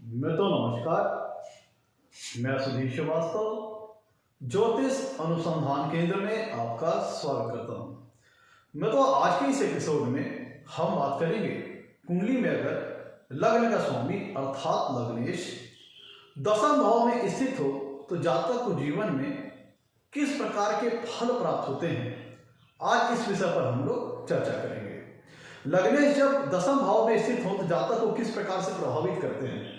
नमस्कार। मैं सुधीर श्रीवास्तव ज्योतिष अनुसंधान केंद्र में आपका स्वागत करता हूं। आज के इस एपिसोड में हम बात करेंगे कुंडली में अगर लग्न का स्वामी अर्थात लग्नेश दशम भाव में स्थित हो तो जातक को जीवन में किस प्रकार के फल प्राप्त होते हैं। आज इस विषय पर हम लोग चर्चा करेंगे। लग्नेश जब दशम भाव में स्थित हो तो जातक को किस प्रकार से प्रभावित करते हैं,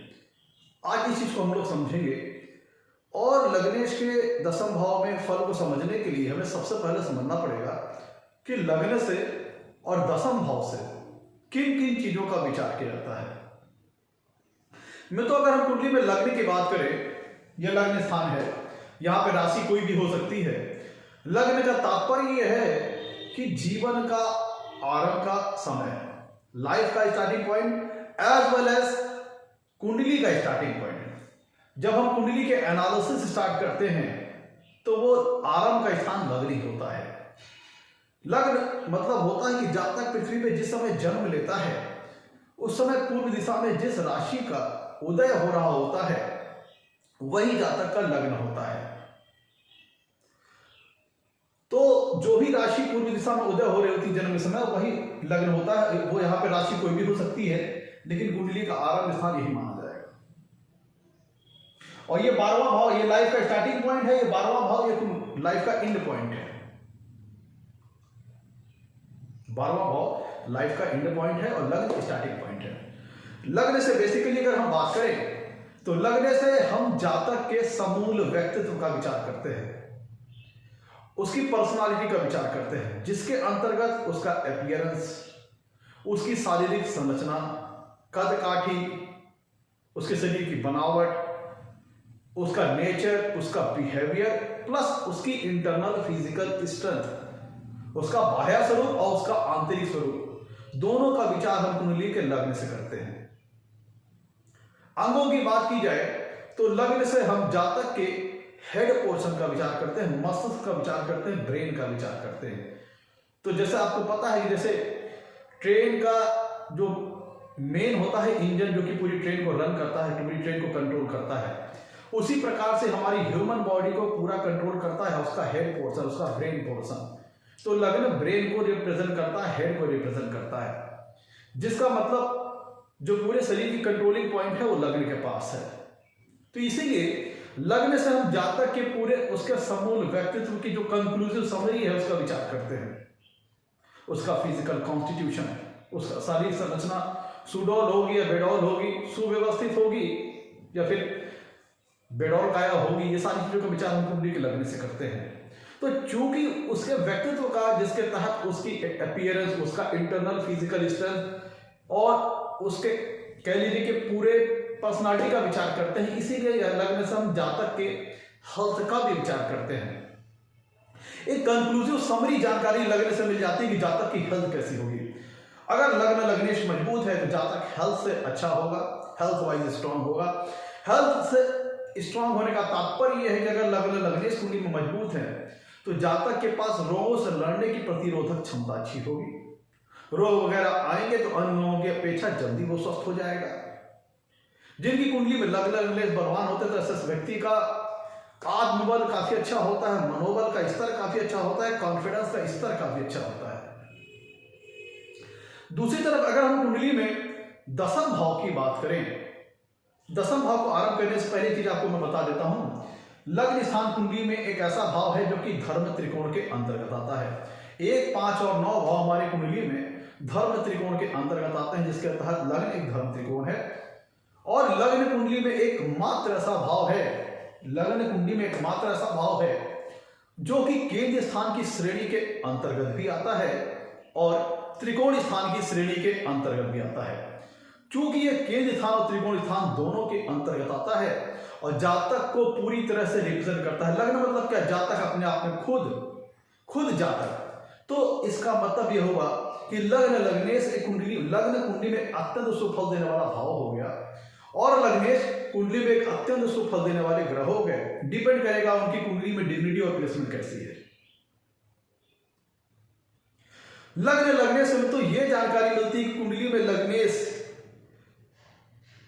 आज इस चीज को हम लोग समझेंगे। और लग्नेश के दशम भाव में फल को समझने के लिए हमें सबसे पहले समझना पड़ेगा कि लग्न से और दशम भाव से किन किन चीजों का विचार किया जाता है। अगर हम कुंडली में लग्न की बात करें, यह लग्न स्थान है, यहाँ पे राशि कोई भी हो सकती है। लग्न का तात्पर्य यह है कि जीवन का आरंभ का समय, लाइफ का starting point as well as कुंडली का स्टार्टिंग पॉइंट है। जब हम कुंडली के एनालिसिस स्टार्ट करते हैं तो वो आरंभ का स्थान लग्न ही होता है। लग्न मतलब होता है कि जातक पृथ्वी पे जिस समय जन्म लेता है उस समय पूर्व दिशा में जिस राशि का उदय हो रहा होता है वही जातक का लग्न होता है। तो जो भी राशि पूर्व दिशा में उदय हो रही होती है जन्म समय वही लग्न होता है। वो यहाँ पे राशि कोई भी हो सकती है, लेकिन कुंडली का आरंभ स्थान यही माना जाएगा। और ये 12वां भाव, ये लाइफ का स्टार्टिंग पॉइंट है, ये 12वां भाव ये लाइफ का एंड पॉइंट है। 12वां भाव लाइफ का एंड पॉइंट है और लग्न स्टार्टिंग पॉइंट है। लग्न से बेसिकली अगर हम बात करें तो लग्न से हम जातक के समूल व्यक्तित्व का विचार करते हैं, उसकी पर्सनालिटी का विचार करते हैं, जिसके अंतर्गत उसका अपीयरेंस, उसकी शारीरिक संरचना, कद काठी, उसके शरीर की बनावट, उसका नेचर, उसका बिहेवियर प्लस उसकी इंटरनल फिजिकल स्ट्रेंथ, उसका बाह्य स्वरूप और उसका आंतरिक स्वरूप, दोनों का विचार हम कुंडली के लग्न से करते हैं। अंगों की बात की जाए तो लग्न से हम जातक के हेड पोर्शन का विचार करते हैं, मस्तिष्क का विचार करते हैं, ब्रेन का विचार करते हैं। तो जैसे आपको पता है कि जैसे ट्रेन का जो मेन होता है इंजन जो कि पूरी ट्रेन को रन करता है, पूरी ट्रेन को कंट्रोल करता है, उसी प्रकार से हमारी ह्यूमन बॉडी को पूरा कंट्रोल करता है उसका हेड पोर्शन, उसका ब्रेन पोर्शन। तो लग्न ब्रेन को रिप्रेजेंट करता है, हेड को रिप्रेजेंट करता है, जिसका मतलब जो पूरे शरीर की कंट्रोलिंग पॉइंट है वो लग्न के पास है। तो इसीलिए लग्न से हम जातक के पूरे उसके समूल व्यक्तित्व की जो कंक्लूसिव समरी है उसका विचार करते हैं। उसका फिजिकल कॉन्स्टिट्यूशन, उसका शारीरिक संरचना सुडौल होगी या बेडौल होगी, सुव्यवस्थित होगी या फिर बेडौल काया होगी, ये सारी चीजों का विचार हम कुंडली के लग्न से करते हैं। तो चूंकि उसके व्यक्तित्व का, जिसके तहत उसकी अपीयरेंस, उसका इंटरनल फिजिकल स्ट्रेंथ और उसके कह लीजिए कि पूरे पर्सनालिटी का विचार करते हैं, इसीलिए लग्न से हम जातक के हेल्थ का भी विचार करते हैं। एक कंक्लूसिव समरी जानकारी लग्न से मिल जाती है कि जातक की हेल्थ कैसी होगी। अगर लग्न लग्नेश मजबूत है तो जातक हेल्थ से अच्छा होगा, हेल्थ वाइज स्ट्रांग होगा। हेल्थ से स्ट्रांग होने का तात्पर्य यह है कि अगर लग्न लग्नेश कुंडली में मजबूत है तो जातक के पास रोगों से लड़ने की प्रतिरोधक क्षमता अच्छी होगी। रोग वगैरह आएंगे तो अन्य लोगों की अपेक्षा जल्दी वो स्वस्थ हो जाएगा। जिनकी कुंडली में लग्न लग्नेश बलवान होते हैं तो ऐसे व्यक्ति का आत्मबल काफी अच्छा होता है, मनोबल का स्तर काफी अच्छा होता है, कॉन्फिडेंस का स्तर काफी अच्छा होता है। दूसरी तरफ अगर हम कुंडली में दशम भाव की बात करें, दशम भाव को आरंभ करने से पहले चीज आपको मैं बता देता हूं। लग्न स्थान कुंडली में एक ऐसा भाव है जो कि धर्म त्रिकोण के अंतर्गत आता है। 1, 5 और 9 भाव हमारे कुंडली में धर्म त्रिकोण के अंतर्गत आते हैं, जिसके तहत लग्न एक धर्म त्रिकोण है। और लग्न कुंडली में एकमात्र ऐसा भाव है, लग्न कुंडली में एकमात्र ऐसा भाव है जो कि केंद्र स्थान की श्रेणी के अंतर्गत भी आता है और त्रिकोण स्थान की श्रेणी के अंतर्गत भी आता है। चूंकि यह केंद्र स्थान और त्रिकोण स्थान दोनों के अंतर्गत आता है और जातक को पूरी तरह से रिप्रेजेंट करता है। लग्न मतलब क्या? जातक अपने आप में खुद जातक। तो इसका मतलब यह होगा कि लग्न लग्नेश एक कुंडली, लग्न कुंडली में अत्यंत शुभ फल देने वाला भाव हो गया और लग्नेश कुंडली में एक अत्यंत शुभ फल देने वाले ग्रह हो गए। डिपेंड करेगा उनकी कुंडली में डिग्निटी और प्लेसमेंट कैसी है। लग्न लग्नेश में तो यह जानकारी मिलती है कि कुंडली में लग्नेश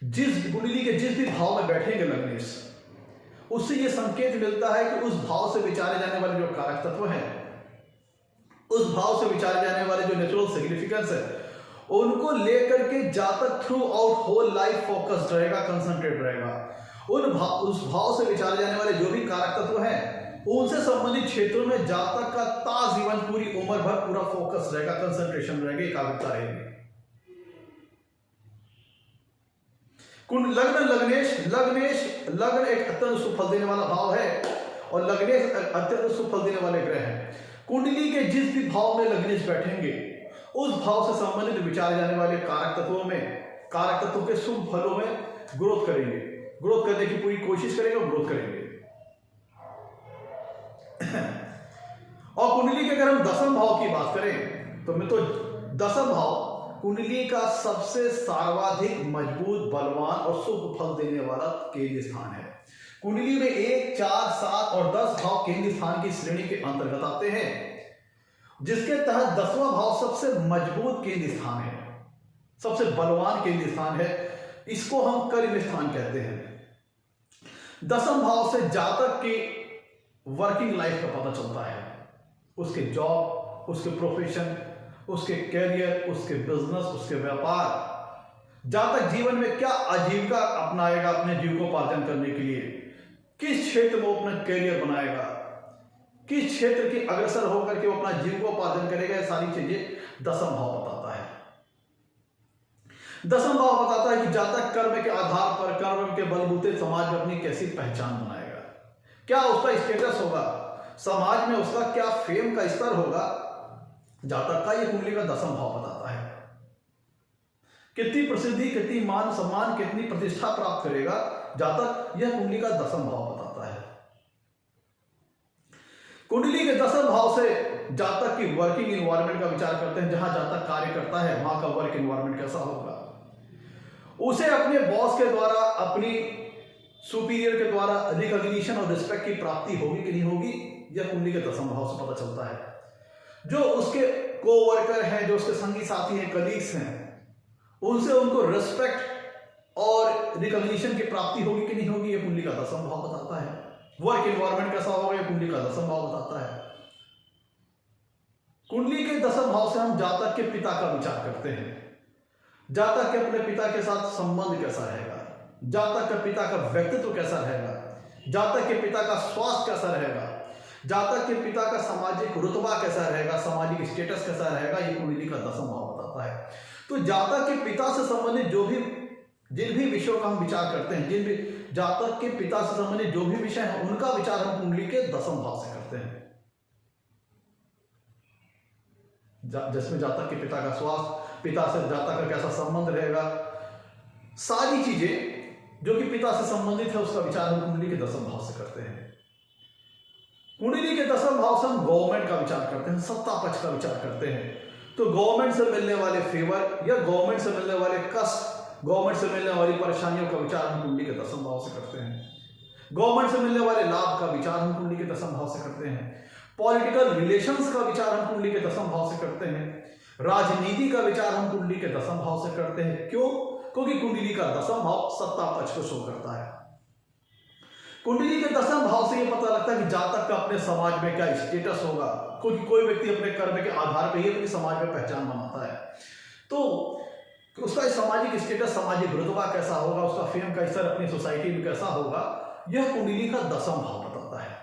जिस कुंडली के जिस भी भाव में बैठेंगे लग्नेश, उससे यह संकेत मिलता है कि उस भाव से विचारे जाने वाले जो कारक तत्व हैं, उस भाव से विचारे जाने वाले जो नेचुरल सिग्निफिकेंस है, उनको लेकर के जातक throughout whole life focused रहेगा, कंसंट्रेट रहेगा। उस भाव से विचारे जाने वाले जो भी कारक तत्व हैं, उनसे संबंधित क्षेत्रों में जातक का जीवन पूरी उम्र भर पूरा फोकस रहेगा, कंसंट्रेशन रहेगी, एकाग्रता रहेगी। लग्न एक अत्यंत सुफल देने वाला भाव है और लग्नेश अत्यंत सुफल देने वाले ग्रह हैं। कुंडली के जिस भी भाव में लग्नेश बैठेंगे, उस भाव से संबंधित विचारे जाने वाले कारक तत्वों के शुभ फलों में ग्रोथ करेंगे, ग्रोथ करने की पूरी कोशिश करेंगे और ग्रोथ करेंगे। और कुंडली के अगर हम दसम भाव की बात करें तो मित्रों, दसम भाव कुंडली का सबसे सर्वाधिक मजबूत, बलवान और शुभ फल देने वाला केंद्र स्थान है। कुंडली में 1, 4, 7 और 10 भाव केंद्र स्थान की श्रेणी के अंतर्गत आते हैं, जिसके तहत 10वां भाव सबसे मजबूत केंद्र स्थान है, सबसे बलवान केंद्र स्थान है। इसको हम कर्म स्थान कहते हैं। 10वें भाव से जातक की वर्किंग लाइफ का पता चलता है, उसके जॉब, उसके प्रोफेशन, उसके कैरियर, उसके बिजनेस, उसके व्यापार, जातक जीवन में क्या आजीविका अपनाएगा, अपने जीविकोपार्जन करने के लिए किस क्षेत्र में अपना कैरियर बनाएगा, किस क्षेत्र की अग्रसर होकर के वो अपना जीविकोपार्जन करेगा, ये सारी चीजें 10वां भाव बताता है। 10वां भाव बताता है कि जातक कर्म के आधार पर, कर्म के बलबूते समाज में अपनी कैसी पहचान बनाएगा, क्या उसका स्टेटस होगा समाज में, उसका क्या फेम का स्तर होगा, जातक का ये कुंडली का 10वां भाव बताता है। कितनी प्रसिद्धि, कितनी मान सम्मान, कितनी प्रतिष्ठा प्राप्त करेगा जातक, यह कुंडली का 10वां भाव बताता है। कुंडली के 10वें भाव से जातक की वर्किंग एनवायरनमेंट का विचार करते हैं। जहां जातक कार्य करता है वहां का वर्क एनवायरनमेंट कैसा होगा, उसे अपने बॉस के द्वारा, अपनी सुपीरियर के द्वारा रिकॉग्निशन और रिस्पेक्ट की प्राप्ति होगी कि नहीं होगी, यह कुंडली के 10वें भाव से पता चलता है। जो उसके कोवर्कर हैं, जो उसके संगी साथी हैं, कलीग्स हैं, उनसे उनको रिस्पेक्ट और रिकॉग्निशन की प्राप्ति होगी कि नहीं होगी, यह कुंडली का 10वां भाव बताता है। वर्क एनवायरनमेंट कैसा होगा, यह कुंडली का 10वां भाव बताता है। कुंडली के 10वें भाव से हम जातक के पिता का विचार करते हैं। जातक के अपने पिता के साथ संबंध कैसा रहेगा, जातक के पिता का व्यक्तित्व कैसा रहेगा, जातक के पिता का स्वास्थ्य कैसा रहेगा, जातक के पिता का सामाजिक रुतबा कैसा रहेगा, सामाजिक स्टेटस कैसा रहेगा, ये कुंडली का 10वां भाव बताता है। तो जातक के पिता से संबंधित जिन भी विषयों का हम विचार करते हैं, जिन भी जातक के पिता से संबंधित जो भी विषय हैं, उनका विचार हम कुंडली के 10वें भाव से करते हैं। जिसमें जातक के पिता का स्वास्थ्य, पिता से जातक का कैसा संबंध रहेगा, सारी चीजें जो कि पिता से संबंधित है, उसका विचार हम कुंडली के 10वें भाव से करते हैं। कुंडली के 10वें भाव से हम गवर्नमेंट का विचार करते हैं, सत्ता पक्ष का विचार करते हैं। तो गवर्नमेंट से मिलने वाले फेवर या गवर्नमेंट से मिलने वाले कष्ट, गवर्नमेंट से मिलने वाली परेशानियों का विचार हम कुंडली के 10वें भाव से करते हैं। गवर्नमेंट से मिलने वाले लाभ का विचार हम कुंडली के 10वें भाव से करते हैं। पॉलिटिकल रिलेशंस का विचार हम कुंडली के 10वें भाव से करते हैं। राजनीति का विचार हम कुंडली के 10वें भाव से करते हैं। क्यों? क्योंकि कुंडली का 10वां भाव सत्ता पक्ष को शो करता है। कुंडली के 10वें भाव से यह पता लगता है कि जातक का अपने समाज में क्या स्टेटस होगा, क्योंकि कोई व्यक्ति अपने कर्म के आधार पर ही अपनी समाज में पहचान बनाता है। तो उसका सामाजिक स्टेटस, सामाजिक रुतबा कैसा होगा, उसका फेम का स्तर अपनी सोसाइटी में कैसा होगा, यह कुंडली का 10वां भाव बताता है।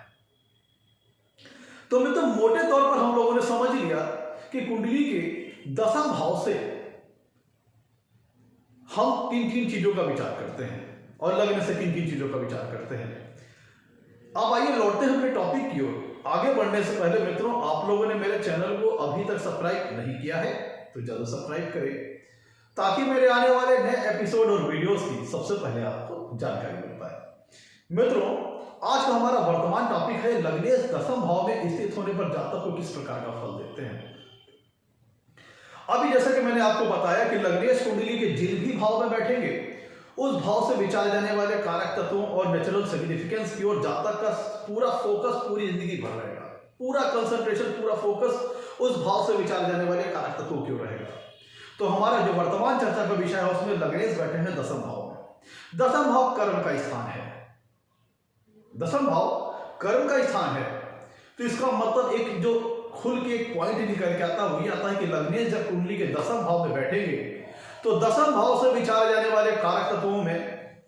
तो मित्रों, मोटे तौर पर हम लोगों ने समझ लिया कि कुंडली के 10वें भाव से हम किन किन चीजों का विचार करते हैं और लग्न से किन किन चीजों का विचार करते हैं। अब आइए लौटते हैं अपने टॉपिक की ओर। आगे बढ़ने से पहले मित्रों, आप लोगों ने मेरे चैनल को अभी तक सब्सक्राइब नहीं किया है तो जरूर सब्सक्राइब करें, ताकि मेरे आने वाले नए एपिसोड और वीडियोस की सबसे पहले आपको जानकारी मिल पाए। मित्रों, आज का हमारा वर्तमान टॉपिक है लग्नेश 10वें भाव में स्थित होने पर जातक को किस प्रकार का फल देते हैं। अभी जैसा कि मैंने आपको बताया कि लग्नेश कुंडली के जिन भी भाव में बैठेंगे, उस भाव से विचारे जाने वाले कारक तत्वों और नेचुरल सिग्निफिकेंस की ओर जातक का पूरा फोकस पूरी जिंदगी भर रहेगा। पूरा कंसंट्रेशन, पूरा फोकस उस भाव से विचारे जाने वाले कारक तत्वों की ओर रहेगा। तो हमारा जो वर्तमान चर्चा का विषय है उसमें लग्नेश बैठे हैं 10वें भाव में। दसम भाव कर्म का स्थान है, दसम भाव कर्म का स्थान है। तो इसका मतलब एक जो खुल के एक पॉइंट निकल के आता है वही आता है कि लग्नेश जब कुंडली के दसम भाव में बैठेंगे तो दसम भाव से विचारे जाने वाले कारक तत्वों में,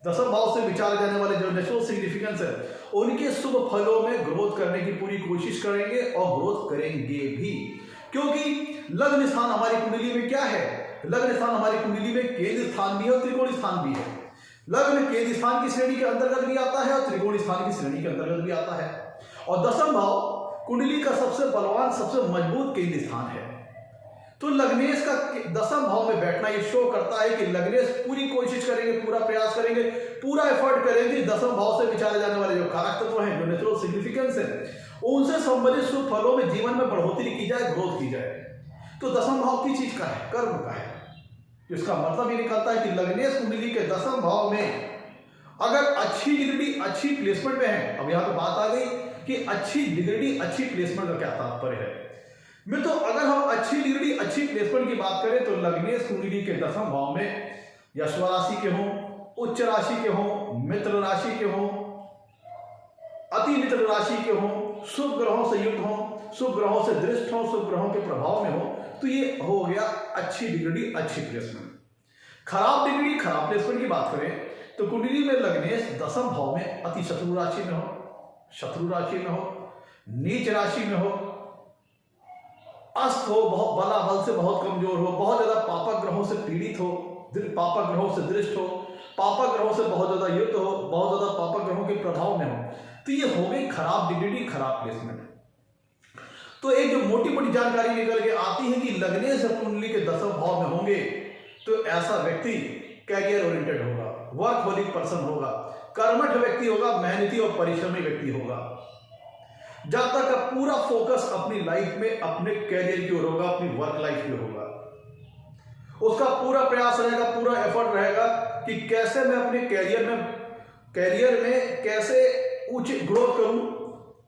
दसम भाव से विचारे जाने वाले जो नेचुरल सिग्निफिकेंस है उनके शुभ फलों में ग्रोथ करने की पूरी कोशिश करेंगे और ग्रोथ करेंगे भी। क्योंकि लग्न स्थान हमारी कुंडली में क्या है, लग्न स्थान हमारी कुंडली में केंद्र स्थान भी है और त्रिकोण स्थान भी है। लग्न केंद्र स्थान की श्रेणी के अंतर्गत भी आता है और त्रिकोण स्थान की श्रेणी के अंतर्गत भी आता है। और दसम भाव कुंडली का सबसे बलवान, सबसे मजबूत केंद्र स्थान है। तो लग्नेश का दसम भाव में बैठना ये शो करता है कि लग्नेश पूरी कोशिश करेंगे, पूरा प्रयास करेंगे, पूरा एफर्ट करेंगे दसम भाव से विचारे जाने वाले जो कारक तत्व हैं, जो नेचुरल सिग्निफिकेंस है, उनसे संबंधित शुभ फलों में जीवन में बढ़ोतरी की जाए, ग्रोथ की जाए। तो दसम भाव की चीज का है, कर्म का है। तो इसका मतलब ये निकलता है कि लग्नेश कुंडली के दसम भाव में अगर अच्छी डिग्री, अच्छी प्लेसमेंट में है, अब यहाँ पे बात आ गई कि अच्छी डिग्री, अच्छी प्लेसमेंट का क्या तात्पर्य है। मित्रों, अगर हम अच्छी डिग्री, अच्छी प्लेसमेंट की बात करें तो लग्नेश कुंडली के दसम भाव में या स्वराशि के हों, उच्च राशि के हों, मित्र राशि के हों, अति मित्र राशि के हों, शुभ ग्रहों से युक्त हों, शुभ ग्रहों से दृष्ट हों, शुभ ग्रहों के प्रभाव में हो, तो ये हो गया अच्छी डिग्री, अच्छी प्लेसमेंट। खराब डिग्री, खराब प्लेसमेंट की बात करें तो कुंडली में लग्नेश दसम भाव में अति शत्रु राशि में हो, शत्रु राशि में हो, नीच राशि में हो, अस्त हो, बहुत बला बल से बहुत कमजोर हो, बहुत ज्यादा पापक ग्रहों से पीड़ित हो, पापक ग्रहों से दृष्ट हो, पापक ग्रहों से बहुत ज्यादा युक्त हो, बहुत ज्यादा पापक ग्रहों के प्रभाव में हो, तो ये हो गई खराब डिग्री, खराब प्लेसमेंट। तो एक जो मोटी मोटी जानकारी निकल के आती है कि लग्नेश कुंडली के दसम भाव में होंगे तो ऐसा व्यक्ति कैरियर ओरिएंटेड होगा, वर्कहोलिक पर्सन होगा, कर्मठ व्यक्ति होगा, मेहनती और परिश्रमी व्यक्ति होगा। जब तक पूरा फोकस अपनी लाइफ में अपने कैरियर की ओर होगा, अपनी वर्क लाइफ की होगा, उसका पूरा प्रयास रहेगा, पूरा एफर्ट रहेगा कि कैसे मैं अपने कैरियर में कैसे उच्च ग्रोथ करूं,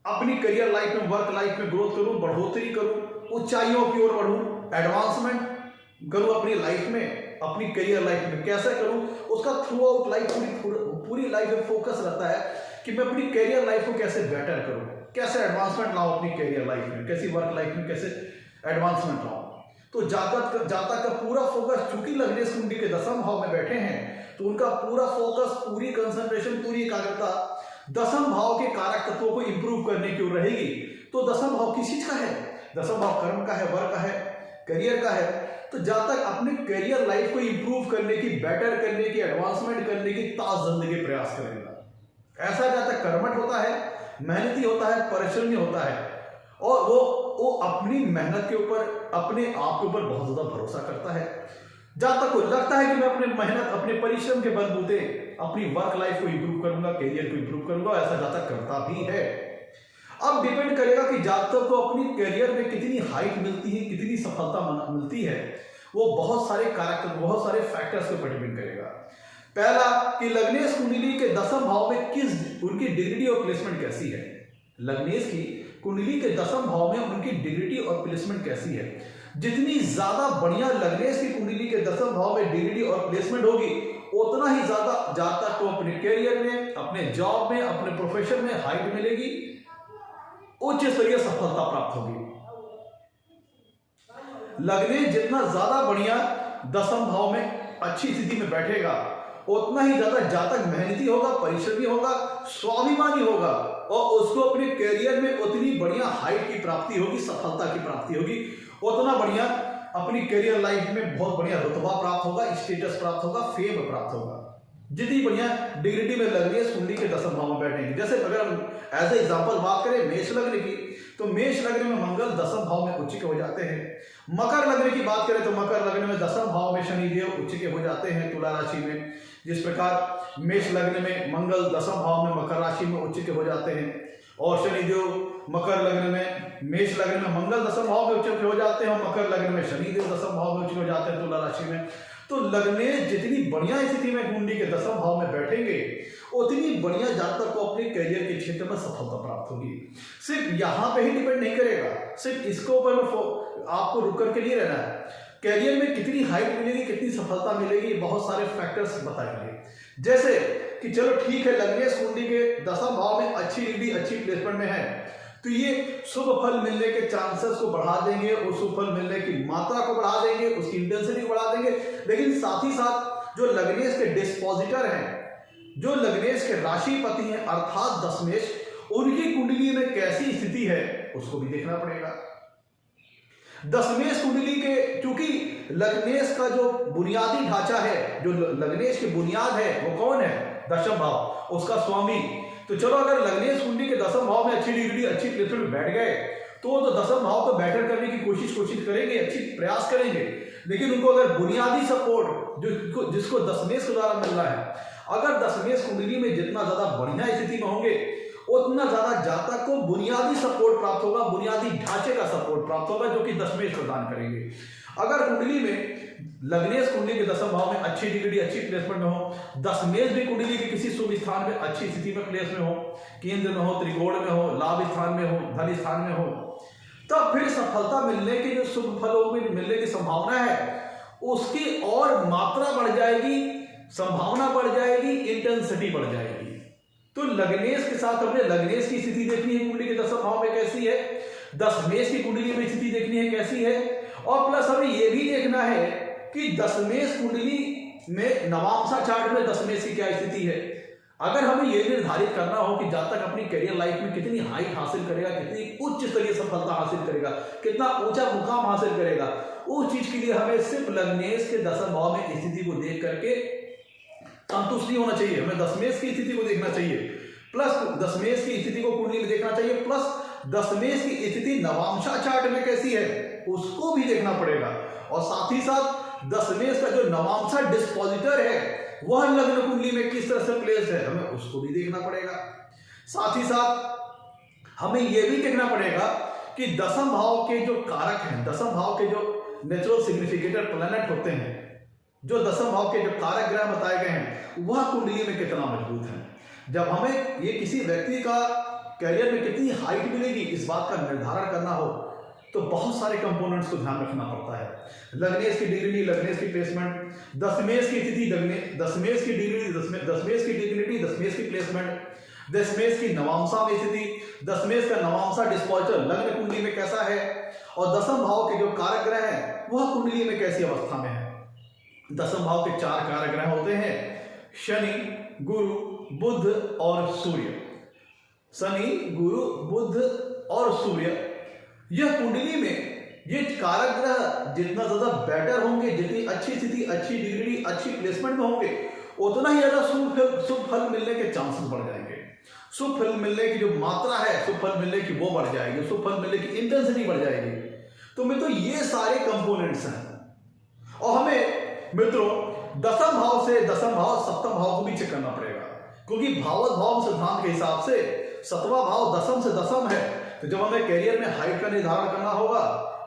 अपनी करियर लाइफ में, वर्क लाइफ में ग्रोथ करूं, बढ़ोतरी करूं, ऊंचाइयों की ओर बढ़ूं, एडवांसमेंट करूं अपनी लाइफ में, अपनी करियर लाइफ में कैसे करूं, उसका थ्रू आउट लाइफ पूरी लाइफ में फोकस रहता है कि मैं अपनी करियर लाइफ को कैसे बेटर करूं, कैसे एडवांसमेंट लाऊं अपनी करियर लाइफ में, कैसी वर्क लाइफ में कैसे एडवांसमेंट लाऊं। तो जातक का पूरा फोकस, चूंकि लग्नेश कुंडली के दसम भाव में बैठे हैं तो उनका पूरा फोकस, पूरी कंसंट्रेशन, पूरी एकाग्रता दसम भाव के कारक तत्वों को इंप्रूव करने की ओर रहेगी। तो दसम भाव किस चीज का है, दसम भाव कर्म का है, वर्क का है, करियर का है। तो जब तक अपने करियर लाइफ को इंप्रूव करने की, बेटर करने की, एडवांसमेंट करने की ताज जिंदगी प्रयास करेगा, ऐसा जब तक कर्मठ होता है, मेहनती होता है, परिश्रमी होता है और वो अपनी मेहनत के ऊपर, अपने आप के ऊपर बहुत ज्यादा भरोसा करता है, जब तक को लगता है कि मैं अपने मेहनत, अपने परिश्रम के बलबूते अपनी वर्क लाइफ को इंप्रूव करूंगा, करियर को इंप्रूव करूंगा, ऐसा जब तक करता भी है। अब डिपेंड करेगा कि जातक को अपनी करियर में कितनी हाइट मिलती है, कितनी सफलता मिलती है, वो बहुत सारे कारक, बहुत सारे फैक्टर्स के ऊपर डिपेंड करेगा। पहला कि लग्नेश कुंडली के दसम भाव में किस उनकी डिग्री और प्लेसमेंट कैसी है, लग्नेश की कुंडली के दसम भाव में उनकी डिग्री और प्लेसमेंट कैसी है। जितनी ज्यादा बढ़िया लग्नेश की कुंडली के दसम भाव में डिग्री और प्लेसमेंट होगी, उतना ही ज्यादा जातक को अपने करियर में, अपने जॉब में, अपने प्रोफेशन में हाइट मिलेगी, उच्च स्तरीय सफलता प्राप्त होगी। लग्नेश जितना ज्यादा बढ़िया दसम भाव में अच्छी स्थिति में बैठेगा, उतना ही ज्यादा जातक मेहनती होगा, परिश्रमी होगा, स्वाभिमानी होगा और उसको अपने करियर में उतनी बढ़िया हाइट की प्राप्ति होगी, सफलता की प्राप्ति होगी, उतना बढ़िया अपनी करियर लाइफ में बहुत बढ़िया रुतबा प्राप्त होगा, स्टेटस प्राप्त होगा, फेम प्राप्त होगा, जितनी बढ़िया डिग्री में लग्नेश कुंडली के दसम भाव में बैठेंगे। जैसे अगर हम एज ए एग्जांपल बात करें मेष लग्न की, तो मेष लग्न में मंगल दसम भाव में उच्च के हो जाते हैं। मकर लग्न की बात करें तो मकर लग्न में दसम भाव में शनिदेव उच्च के हो जाते हैं तुला राशि में। जिस प्रकार मेष लग्न में मंगल दसम भाव में मकर राशि में उच्च के हो जाते हैं और शनिदेव मकर लग्न में, मेष लग्न में मंगल दसम भाव में उच्च के हो जाते हैं और मकर लग्न में शनिदेव दसम भाव में उच्च हो जाते हैं तुला राशि में। तो लग्नेश जितनी बढ़िया स्थिति में कुंडली के दसम भाव में बैठेंगे, उतनी बढ़िया जातक को अपने करियर के क्षेत्र में सफलता प्राप्त होगी। सिर्फ यहाँ पे ही डिपेंड नहीं करेगा, सिर्फ इसको ऊपर आपको रुक करके नहीं रहना है। करियर में कितनी हाइट मिलेगी, कितनी सफलता मिलेगी, बहुत सारे फैक्टर्स बताएंगे। जैसे कि चलो ठीक है, लग्नेश कुंडली के दसम भाव में अच्छी डिग्री अच्छी प्लेसमेंट में है, तो ये शुभ फल मिलने के चांसेस को बढ़ा देंगे और शुभ फल मिलने की मात्रा को बढ़ा देंगे, उसकी इंटेंसिटी को बढ़ा देंगे। लेकिन साथ ही साथ जो लग्नेश के डिस्पोजिटर हैं, जो लग्नेश के राशिपति हैं अर्थात दशमेश, उनकी कुंडली में कैसी स्थिति है उसको भी देखना पड़ेगा। दशमेश कुंडली के, क्योंकि लग्नेश का जो बुनियादी ढांचा है, जो लग्नेश की बुनियाद है, वो कौन है? दशम भाव, उसका स्वामी। तो चलो अगर लग्नेश कुंडली के दशम भाव में अच्छी डिग्री अच्छी प्लेसमेंट बैठ गए तो दशम भाव को बेटर करने की कोशिश करेंगे, अच्छी प्रयास करेंगे। लेकिन उनको अगर बुनियादी सपोर्ट जिसको दशमेश के द्वारा मिल रहा है, अगर दशमेश कुंडली में जितना ज्यादा बढ़िया स्थिति में होंगे उतना ज्यादा जातक को बुनियादी सपोर्ट प्राप्त होगा, बुनियादी ढांचे का सपोर्ट प्राप्त होगा, जो कि दशमेश प्रदान करेंगे। अगर कुंडली में लग्नेश कुंडली के दशम भाव में अच्छी डिग्री अच्छी प्लेसमेंट में हो, दशमेश भी कुंडली के किसी शुभ स्थान में अच्छी स्थिति में प्लेस में हो, केंद्र में हो, त्रिकोण में हो, लाभ स्थान में हो, धन स्थान में हो, तब फिर सफलता मिलने की जो शुभ फलों में मिलने की संभावना है उसकी और मात्रा बढ़ जाएगी, संभावना बढ़ जाएगी, इंटेंसिटी बढ़ जाएगी। तो लग्नेश के साथ हमने लग्नेश की स्थिति देखनी है कुंडली के दशम भाव में कैसी है, दशमेश की कुंडली में स्थिति देखनी है कैसी है, और प्लस हमें यह भी देखना है कि दशमेश कुंडली में नवांशा चार्ट में दशमेश की क्या स्थिति है। अगर हमें यह निर्धारित करना हो कि जातक अपनी करियर लाइफ में कितनी हाइट हासिल करेगा, कितनी उच्च स्तरीय सफलता हासिल करेगा, कितना ऊंचा मुकाम हासिल करेगा, उस चीज के लिए हमें सिर्फ लग्नेश के दशम भाव में स्थिति को देख करके संतुष्ट नहीं होना चाहिए, हमें दशमेश की स्थिति को देखना चाहिए, प्लस दशमेश की स्थिति को कुंडली में देखना चाहिए, प्लस दशमेश की स्थिति नवांशा चार्ट में कैसी है उसको भी देखना पड़ेगा। और साथ ही साथ दशमेश का जो नवांशा डिस्पोजिटर है वह लग्न कुंडली में किस तरह से प्लेस है, हमें उसको भी देखना पड़ेगा। साथ ही साथ हमें यह भी देखना पड़ेगा कि दशम भाव के जो कारक हैं, दशम भाव के जो नेचुरल सिग्निफिकेटर प्लैनेट होते हैं, जो दशम भाव के जो कारक ग्रह बताए गए हैं, वह कुंडली में कितना मजबूत है। जब हमें ये किसी व्यक्ति का करियर में कितनी हाइट मिलेगी इस बात का निर्धारण करना हो तो बहुत सारे कंपोनेंट्स को ध्यान रखना पड़ता है। लग्नेश की डिग्निटी, लग्नेश की प्लेसमेंट, दशमेश की स्थिति, दशमेश की डिग्री, दशमेश की डिग्निटी, दशमेश की प्लेसमेंट, दशमेश की नवांशा में स्थिति, दशमेश का नवांशा डिस्पोजिटर लग्न कुंडली में कैसा है, और दशम भाव के जो कारक ग्रह हैं वह कुंडली में कैसी अवस्था में है। दशम भाव के 4 कारक ग्रह होते हैं, शनि, गुरु, बुध और सूर्य। शनि, गुरु, बुध और सूर्य, यह कुंडली में ये कारक ग्रह जितना ज्यादा बेटर होंगे, जितनी अच्छी स्थिति, अच्छी डिग्री, अच्छी प्लेसमेंट में होंगे, उतना ही ज्यादा शुभ फल मिलने के चांसेस बढ़ जाएंगे। शुभ फल मिलने की जो मात्रा है, शुभ फल मिलने की वो बढ़ जाएगी, शुभ फल मिलने की इंटेंसिटी बढ़ जाएगी। तो मित्रों ये सारे कंपोनेंट्स हैं, और हमें मित्रों दशम भाव से दशम भाव सप्तम भाव को भी चेक करना पड़ेगा, क्योंकि भावत भाव सिद्धांत के हिसाब से 7वां भाव दशम से दशम है। तो जब हमें कैरियर में हाइट का निर्धारण करना होगा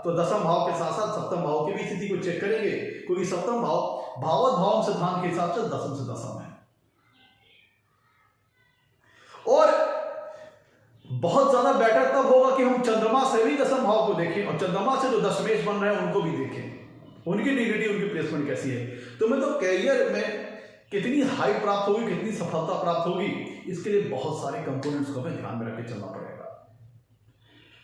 तो दशम भाव के साथ साथ सप्तम भाव की भी स्थिति को चेक करेंगे, क्योंकि सप्तम भाव भावत भाव सिद्धांत के हिसाब से दशम से दशम है। और बहुत ज्यादा बेटर तब होगा कि हम चंद्रमा से भी दशम भाव को देखें और चंद्रमा से जो दशमेश बन रहे हैं उनको भी देखें, उनकी डिग्निटी, उनकी प्लेसमेंट कैसी है। तो मैं तो कैरियर में कितनी हाइट प्राप्त होगी, कितनी सफलता प्राप्त होगी, इसके लिए बहुत सारे कंपोनेंट्स को हमें ध्यान में रख के चलना पड़ेगा।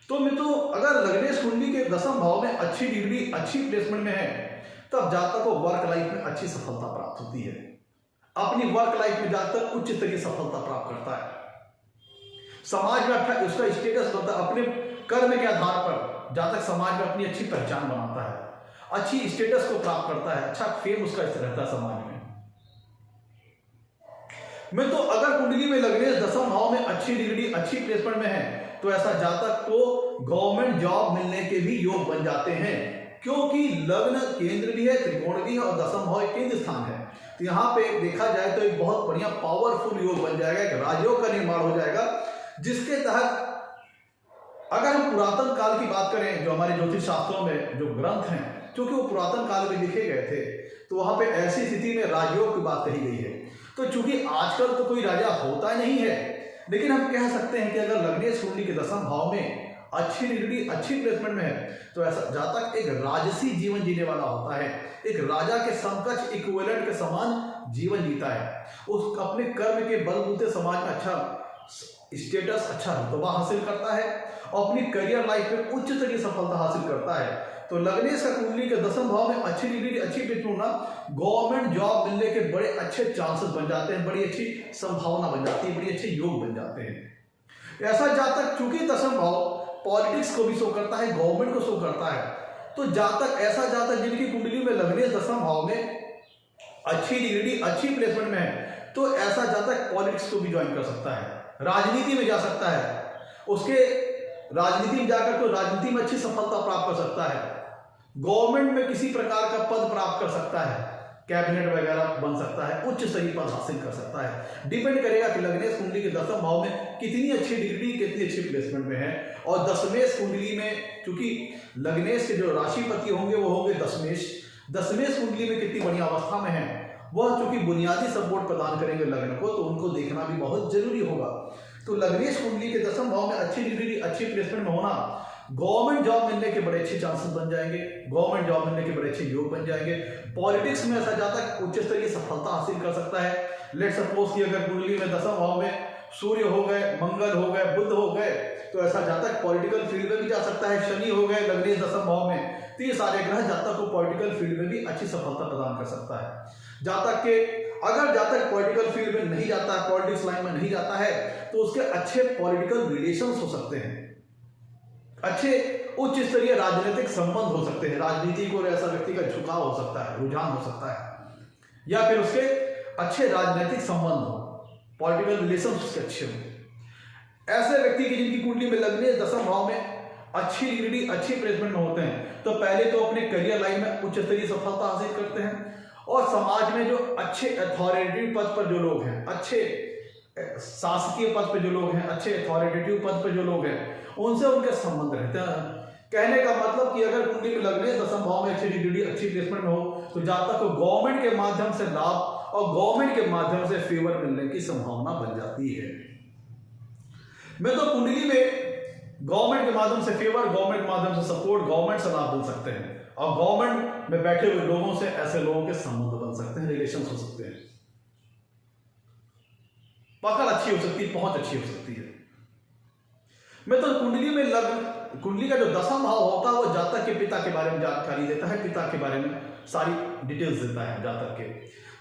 तो मित्रों अगर लग्नेश कुंडली के दशम भाव में अच्छी डिग्री अच्छी प्लेसमेंट में है तब जातक को वर्क लाइफ में अच्छी सफलता प्राप्त होती है, अपनी वर्क लाइफ में जातक उच्च स्तरीय सफलता प्राप्त करता है, समाज में अच्छा उसका स्टेटस बनता है, अपने कर्म के आधार पर जातक समाज में अपनी अच्छी पहचान बनाता है, अच्छी स्टेटस को प्राप्त करता है, अच्छा फेम उसका रहता है समाज में। मैं तो अगर कुंडली में लग्नेश दशम भाव में अच्छी डिग्री अच्छी प्लेसमेंट में है तो ऐसा जातक को गवर्नमेंट जॉब मिलने के भी योग बन जाते हैं, क्योंकि लग्न केंद्र भी है, त्रिकोण भी है और दशम भाव केंद्र स्थान है। तो यहाँ पे देखा जाए तो एक बहुत बढ़िया पावरफुल योग बन जाएगा, एक राजयोग का निर्माण हो जाएगा, जिसके तहत अगर हम पुरातन काल की बात करें, जो हमारे ज्योतिष शास्त्रों में जो ग्रंथ हैं, क्योंकि वो पुरातन काल में लिखे गए थे, तो वहां पे ऐसी स्थिति में राजयोग की बात कही गई है। तो चूंकि आजकल तो कोई राजा होता नहीं है, लेकिन हम कह सकते हैं कि अगर लग्नेश कुंडली के दशम भाव में अच्छी डिग्री अच्छी प्लेसमेंट में है तो ऐसा जातक एक राजसी जीवन जीने वाला होता है, एक राजा के समकक्ष इक्विवेलेंट के समान जीवन जीता है, उस अपने कर्म के बलबूते समाज में अच्छा स्टेटस, अच्छा रुतबा हासिल करता है और अपनी करियर लाइफ में उच्च स्तरीय सफलता हासिल करता है। तो लग्नेश का कुंडली के 10वें भाव में अच्छी डिग्री, अच्छी पिच होना, गवर्नमेंट जॉब मिलने के बड़े अच्छे चांसेस बन जाते हैं, बड़ी अच्छी संभावना बन जाती है, बड़ी अच्छे योग बन जाते हैं। ऐसा जातक चूंकि 10वां भाव पॉलिटिक्स को भी शो करता है, गवर्नमेंट को शो करता है, तो जातक, ऐसा जातक जिनकी कुंडली में लग्नेश 10वां भाव में अच्छी डिग्री, अच्छी प्लेसमेंट में है, तो ऐसा जातक पॉलिटिक्स को भी ज्वाइन कर सकता है, राजनीति में जा सकता है, उसके राजनीति में जाकर तो राजनीति में अच्छी सफलता प्राप्त कर सकता है, गवर्नमेंट में किसी प्रकार का पद प्राप्त कर सकता है, कैबिनेट वगैरह बन सकता है, उच्च स्तरीय पद हासिल कर सकता है। डिपेंड करेगा कि लग्नेश कुंडली के 10वें भाव में कितनी अच्छी डिग्री, कितनी अच्छी प्लेसमेंट में है। और दशमेश कुंडली में, क्योंकि लग्नेश के जो राशिपति होंगे वो होंगे दशमेश, दशमेश कुंडली में कितनी बढ़िया अवस्था में है, वह चूंकि बुनियादी सपोर्ट प्रदान करेंगे लग्न को, तो उनको देखना भी बहुत जरूरी होगा। तो लग्नेश कुंडली के 10वें भाव में अच्छी डिग्री, अच्छी प्लेसमेंट में होना, गवर्नमेंट जॉब मिलने के बड़े अच्छे चांसेस बन जाएंगे, गवर्नमेंट जॉब मिलने के बड़े अच्छे योग बन जाएंगे। पॉलिटिक्स में ऐसा जातक उच्च स्तरीय सफलता हासिल कर सकता है। लेट सपोज कि अगर कुंडली में 10वें भाव में सूर्य हो गए, मंगल हो गए, बुध हो गए, तो ऐसा जातक पॉलिटिकल फील्ड में भी जा सकता है। शनि हो गए लग्नेश 10वें भाव में, तो ये सारे ग्रह जातक को पॉलिटिकल फील्ड में भी अच्छी सफलता प्रदान कर सकता है। जातक के, अगर जातक पॉलिटिकल फील्ड में नहीं जाता है, पॉलिटिक्स लाइन में नहीं जाता है, तो उसके अच्छे पॉलिटिकल रिलेशंस हो सकते हैं, अच्छे उच्च स्तरीय राजनीतिक संबंध हो सकते हैं, राजनीति को ऐसा व्यक्ति का झुकाव हो सकता है, रुझान हो सकता है, या फिर उसके अच्छे राजनीतिक संबंध हो, पॉलिटिकल रिलेशंस उसके अच्छे हो। ऐसे व्यक्ति की जिनकी कुंडली में लग्नेश 10वें भाव में अच्छी डिग्री, अच्छी प्लेसमेंट में होते हैं, तो पहले तो अपने करियर लाइन में उच्च स्तरीय सफलता हासिल करते हैं, और समाज में जो अच्छे अथॉरिटेटिव पद पर जो लोग हैं, अच्छे शासकीय पद पे जो लोग हैं, अच्छे अथॉरिटेटिव पद पे जो लोग हैं, उनसे उनके संबंध रहते हैं। कहने का मतलब कि अगर कुंडली में लग्नेश 10वें भाव में अच्छी डिग्री, अच्छी प्लेसमेंट में हो, तो जातक को गवर्नमेंट के माध्यम से लाभ और गवर्नमेंट के माध्यम से फेवर मिलने की संभावना बन जाती है। मैं तो कुंडली में गवर्नमेंट के माध्यम से फेवर, गवर्नमेंट के माध्यम से सपोर्ट, गवर्नमेंट से लाभ मिल सकते हैं, और गवर्नमेंट में बैठे हुए लोगों से ऐसे लोगों के संबंध बन सकते हैं, रिलेशन हो सकते हैं, पकड़ अच्छी हो सकती है, पहुंच अच्छी हो सकती है। मैं तो कुंडली में कुंडली का जो 10वां भाव होता है वो जातक के पिता के बारे में जानकारी देता है, पिता के बारे में सारी डिटेल्स देता है जातक के।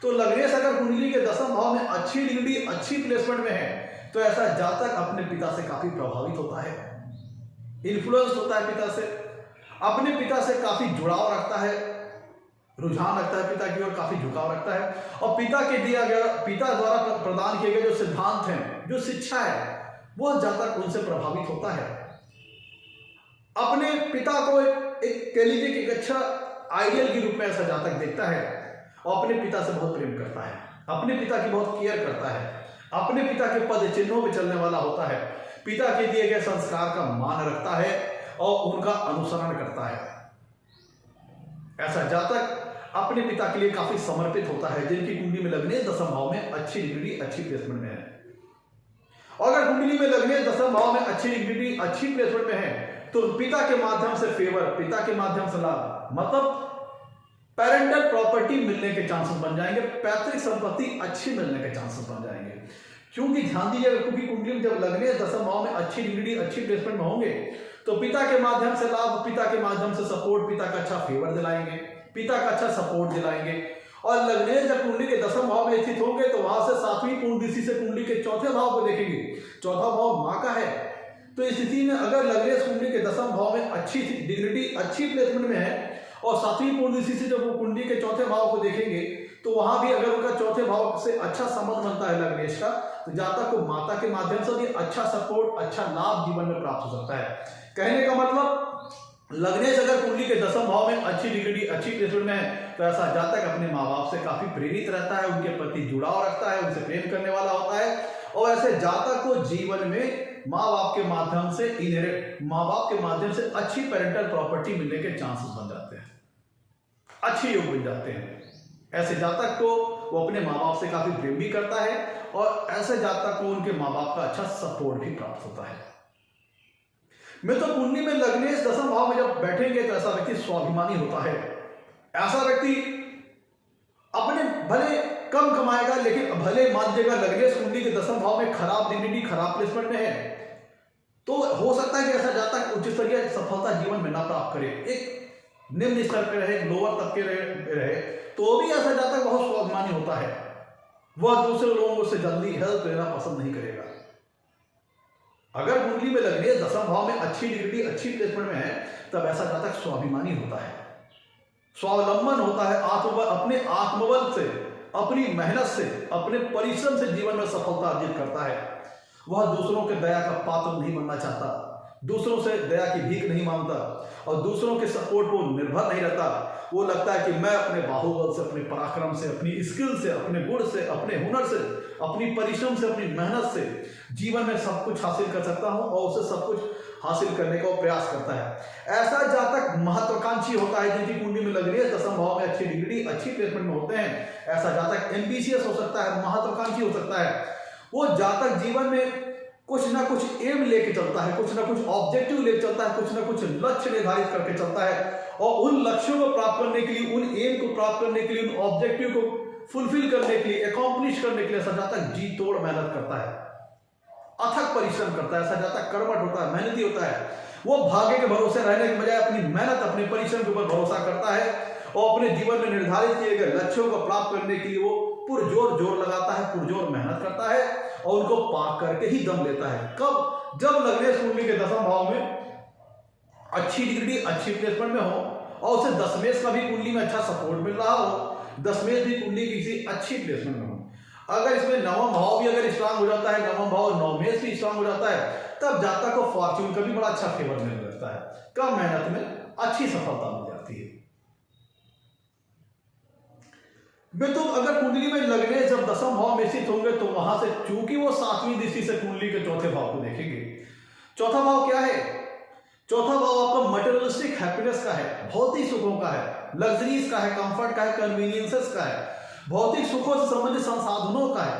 तो लग्नेश अगर कुंडली के 10वें भाव में अच्छी डिग्री, अच्छी प्लेसमेंट में है, तो ऐसा जातक अपने पिता से काफी प्रभावित होता है, इन्फ्लुएंस होता है पिता से, अपने पिता से काफी जुड़ाव रखता है, रुझान रखता है, पिता की ओर काफी झुकाव रखता है, और पिता के दिया गया, पिता द्वारा प्रदान किए गए जो सिद्धांत हैं, जो शिक्षा है, वो जातक उनसे प्रभावित होता है। अपने पिता को एक कह लीजिए कि एक अच्छा आइडियल के रूप में ऐसा जातक देखता है, और अपने पिता से बहुत प्रेम करता है, अपने पिता की बहुत केयर करता है, अपने पिता के पद चिन्हों में चलने वाला होता है, पिता के दिए गए संस्कार का मान रखता है और उनका अनुसरण करता है। ऐसा जातक अपने पिता के लिए काफी समर्पित होता है, जिनकी कुंडली में लग्नेश 10वें भाव में अच्छी डिग्री, अच्छी प्लेसमेंट में है। और अगर कुंडली में लग्नेश 10वें भाव में अच्छी डिग्री, अच्छी प्लेसमेंट में है, तो पिता के माध्यम से फेवर, पिता के माध्यम से लाभ, मतलब पेरेंटल प्रॉपर्टी मिलने के चांसेस बन जाएंगे, पैतृक संपत्ति अच्छी मिलने के चांसेस बन जाएंगे। क्योंकि ध्यान दीजिएगा, क्योंकि कुंडली में जब लग्नेश 10वें भाव में अच्छी डिग्री, अच्छी प्लेसमेंट में होंगे, तो पिता के माध्यम से लाभ, पिता के माध्यम से सपोर्ट, पिता का अच्छा फेवर दिलाएंगे, पिता का अच्छा सपोर्ट दिलाएंगे। और लग्नेश जब कुंडली के 10वें भाव में स्थित होंगे, तो वहां से 7वीं पूर्ण दृष्टि से कुंडली के 4थे भाव को देखेंगे, 4था भाव मां का है। तो इस स्थिति में अगर लग्नेश कुंडली के 10वें भाव में अच्छी डिग्निटी, अच्छी प्लेसमेंट में है, और 7वीं पूर्ण दृष्टि से जब वो कुंडली के 4थे भाव को देखेंगे, तो वहां भी अगर उनका 4थे भाव से अच्छा संबंध बनता है लग्नेश का, तो जातक को माता के माध्यम से भी अच्छा सपोर्ट, अच्छा लाभ जीवन में प्राप्त हो सकता है। कहने का मतलब लग्नेश अगर कुंडली के 10वें भाव में अच्छी डिग्री, अच्छी प्लेसमेंट में है, तो ऐसा जातक अपने माँ बाप से काफी प्रेरित रहता है, उनके प्रति जुड़ाव रखता है, उनसे प्रेम करने वाला होता है, और ऐसे जातक को जीवन में माँ बाप के माध्यम से माँ बाप के माध्यम से अच्छी पेरेंटल प्रॉपर्टी मिलने के चांसेस बन जाते हैं, अच्छे योग बन जाते हैं। ऐसे जातक को वो अपने माँ बाप से काफी प्रेम भी करता है, और ऐसे जातक को उनके माँ बाप का अच्छा सपोर्ट भी प्राप्त होता है। मैं तो कुंडली में लग्नेश 10वें भाव में जब बैठेंगे, तो ऐसा व्यक्ति स्वाभिमानी होता है। ऐसा व्यक्ति अपने भले कम कमाएगा, लेकिन भले मान लीजिएगा लग्नेश कुंडली के दसम भाव में खराब डिग्निटी, खराब प्लेसमेंट में है, तो हो सकता है कि ऐसा जातक उच्च स्तरीय सफलता जीवन में ना प्राप्त करे, एक निम्न स्तर पे रहे, लोअर तबके रहे, तो भी ऐसा जातक बहुत स्वाभिमानी होता है। वह दूसरे लोगों से जल्दी हेल्प लेना पसंद नहीं करेगा। अगर कुंडली में लग्नेश दसम भाव में अच्छी डिग्री, अच्छी प्लेसमेंट में है, तब ऐसा जातक स्वाभिमानी होता है, स्वावलंबन होता है, अपने आत्मबल से, अपनी मेहनत से, अपने परिश्रम से जीवन में सफलता अर्जित करता है। वह दूसरों के दया का पात्र नहीं बनना चाहता, दूसरों से दया की भीख नहीं मांगता और दूसरों के सपोर्ट पर निर्भर नहीं रहता। वो लगता है कि मैं अपने बाहुबल से, अपने पराक्रम से, अपनी स्किल से, अपने गुण से, अपने हुनर से, अपनी परिश्रम से, अपनी मेहनत से जीवन में सब कुछ हासिल कर सकता हूं और उसे सब कुछ हासिल करने का प्रयास करता है। ऐसा जातक महत्वाकांक्षी होता है, जिनकी कुंडली में लग्नेश दसम भाव में अच्छी डिग्री, अच्छी प्लेसमेंट में होते हैं। ऐसा जातक एम्बिशियस हो सकता है, महत्वाकांक्षी हो सकता है। वो जातक जीवन में कुछ ना कुछ एम लेके चलता है, कुछ ना कुछ ऑब्जेक्टिव लेके चलता है, कुछ ना कुछ लक्ष्य निर्धारित करके चलता है और उन लक्ष्यों को प्राप्त करने के लिए, उन एम को प्राप्त करने के लिए, उन ऑब्जेक्टिव को फुलफिल करने के लिए, अकॉम्प्लिश करने के लिए ऐसा जातक जी तोड़ मेहनत करता है, अथक परिश्रम करता है। ऐसा जातक कर्मठ होता है, मेहनती होता है। वो भाग्य के भरोसे रहने के बजाय अपनी मेहनत, अपने परिश्रम के ऊपर भरोसा करता है और अपने जीवन में निर्धारित किए गए लक्ष्यों को प्राप्त करने के लिए वो पुरजोर जोर लगाता है, पुरजोर मेहनत करता है और उनको पा करके ही दम लेता है। कब? जब लग्नेश कुंडली के दसम भाव में अच्छी डिग्री, अच्छी प्लेसमेंट में हो और उसे दशमेश का भी कुंडली में अच्छा सपोर्ट मिल रहा हो, दशमेश भी कुंडली किसी अच्छी प्लेसमेंट में हो। अगर इसमें नवम भाव भी अगर स्ट्रांग हो जाता है, नवम भाव नवमेश भी स्ट्रांग हो जाता है, तब जातक को फॉर्च्यून का भी बड़ा अच्छा फेवर मिलने लगता है, कम मेहनत में अच्छी सफलता मिल जाती है। तो अगर कुंडली में लग्नेश जब दसम भाव में स्थित होंगे तो वहां से, चूंकि वो 7वीं दृष्टि से कुंडली के चौथे भाव को देखेंगे। चौथा भाव क्या है? चौथा भाव आपका मटेरियलिस्टिक हैप्पीनेस का है, भौतिक सुखों का है, लग्जरीज का है, कंफर्ट का है, कन्वीनियंसेस का है, भौतिक सुखों से संबंधित संसाधनों का है।